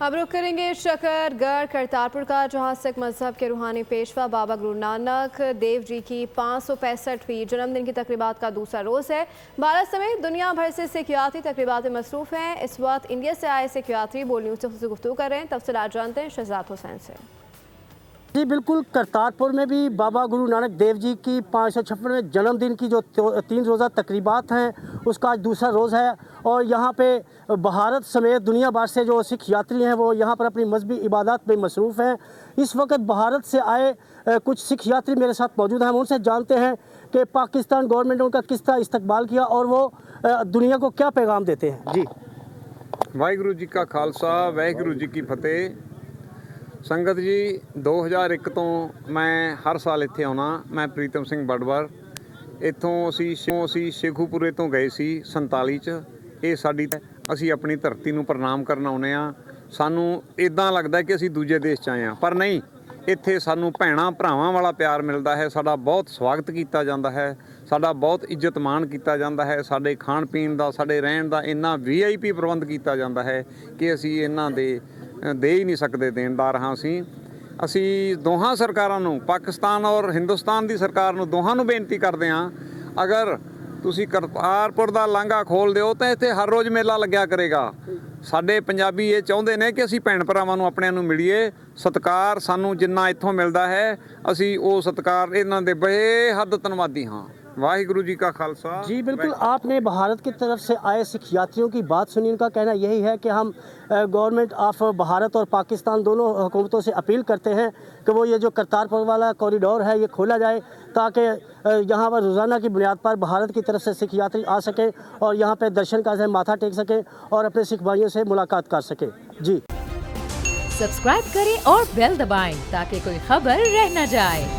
अब रुख करेंगे शकरगढ़ करतारपुर का, जहां सिख मजहब के रूहानी पेशवा बाबा गुरु नानक देव जी की 565वीं जन्मदिन की तकरीबात का दूसरा रोज़ है। भारत समेत दुनिया भर से सिख यात्री तकरीबात में मसरूफ़ हैं। इस वक्त इंडिया से आए सिख यात्री बोल न्यूज़ से गुफ्तगू कर रहे हैं। तफसीलात जानते हैं शहजाद हुसैन से। जी बिल्कुल, करतारपुर में भी बाबा गुरु नानक देव जी की 556वें जन्मदिन की जो 3 रोज़ा तकरीबात हैं उसका आज दूसरा रोज़ है। और यहाँ पे भारत समेत दुनिया भर से जो सिख यात्री हैं वो यहाँ पर अपनी मजहबी इबादत में मसरूफ़ हैं। इस वक्त भारत से आए कुछ सिख यात्री मेरे साथ मौजूद हैं। हम उनसे जानते हैं कि पाकिस्तान गवर्नमेंट ने उनका किस तरह इस्तकबाल किया और वो दुनिया को क्या पैगाम देते हैं। जी वाहिगुरू जी का खालसा, वाहिगुरू जी की फतेह। संगत जी 2001 ਤੋਂ ਮੈਂ ਹਰ ਸਾਲ ਇੱਥੇ ਆਉਣਾ। ਮੈਂ ਪ੍ਰੀਤਮ ਸਿੰਘ ਬੜਵਰ ਇੱਥੋਂ ਅਸੀਂ ਸ਼ੇਖੂਪੁਰੇ ਤੋਂ ਗਏ ਸੀ 47 ਚ। ਇਹ ਸਾਡੀ ਅਸੀਂ ਆਪਣੀ ਧਰਤੀ ਨੂੰ ਪ੍ਰਣਾਮ ਕਰਨ ਆਉਨੇ ਆ। ਸਾਨੂੰ ਇਦਾਂ ਲੱਗਦਾ ਕਿ ਅਸੀਂ ਦੂਜੇ ਦੇਸ਼ ਚ ਆਏ ਆ, ਪਰ ਨਹੀਂ, ਇੱਥੇ ਸਾਨੂੰ ਭੈਣਾਂ ਭਰਾਵਾਂ ਵਾਲਾ ਪਿਆਰ ਮਿਲਦਾ ਹੈ। ਸਾਡਾ ਬਹੁਤ ਸਵਾਗਤ ਕੀਤਾ ਜਾਂਦਾ ਹੈ, ਸਾਡਾ ਬਹੁਤ ਇੱਜ਼ਤ ਮਾਣ ਕੀਤਾ ਜਾਂਦਾ ਹੈ। ਸਾਡੇ ਖਾਣ ਪੀਣ ਦਾ, ਸਾਡੇ ਰਹਿਣ ਦਾ ਇੰਨਾ VIP ਪ੍ਰਬੰਧ ਕੀਤਾ ਜਾਂਦਾ ਹੈ ਕਿ ਅਸੀਂ ਇਹਨਾਂ ਦੇ ਹੀ ਨਹੀਂ ਸਕਦੇ, ਦੇਣਦਾਰ ਹਾਂ। ਅਸੀਂ ਦੋਹਾਂ ਸਰਕਾਰਾਂ ਨੂੰ, ਪਾਕਿਸਤਾਨ ਔਰ ਹਿੰਦੁਸਤਾਨ ਦੀ ਸਰਕਾਰ ਨੂੰ, ਦੋਹਾਂ ਨੂੰ ਬੇਨਤੀ ਕਰਦੇ ਹਾਂ, ਅਗਰ ਤੁਸੀਂ ਕਰਤਾਰਪੁਰ ਦਾ ਲਾਂਘਾ ਖੋਲ੍ਹ ਦਿਓ ਤਾਂ ਇੱਥੇ ਹਰ ਰੋਜ਼ ਮੇਲਾ ਲੱਗਿਆ ਕਰੇਗਾ। ਸਾਡੇ ਪੰਜਾਬੀ ਇਹ ਚਾਹੁੰਦੇ ਨੇ ਕਿ ਅਸੀਂ ਭੈਣ ਭਰਾਵਾਂ ਨੂੰ, ਆਪਣਿਆਂ ਨੂੰ ਮਿਲੀਏ। ਸਤਿਕਾਰ ਸਾਨੂੰ ਜਿੰਨਾ ਇੱਥੋਂ ਮਿਲਦਾ ਹੈ, ਅਸੀਂ ਉਹ ਸਤਿਕਾਰ ਇਹਨਾਂ ਦੇ ਬੇਹੱਦ ਧੰਨਵਾਦੀ ਹਾਂ। वाहिगुरु जी का खालसा। जी बिल्कुल, आपने भारत की तरफ से आए सिख यात्रियों की बात सुनी। उनका कहना यही है कि हम गवर्नमेंट ऑफ भारत और पाकिस्तान दोनों हुकूमतों से अपील करते हैं कि वो ये जो करतारपुर वाला कॉरिडोर है ये खोला जाए, ताकि यहाँ पर रोज़ाना की बुनियाद पर भारत की तरफ से सिख यात्री आ सके और यहाँ पर दर्शन कर सके, माथा टेक सके और अपने सिख भाइयों से मुलाकात कर सके। जी सब्सक्राइब करें और बेल दबाएं ताकि कोई खबर रह न जाए।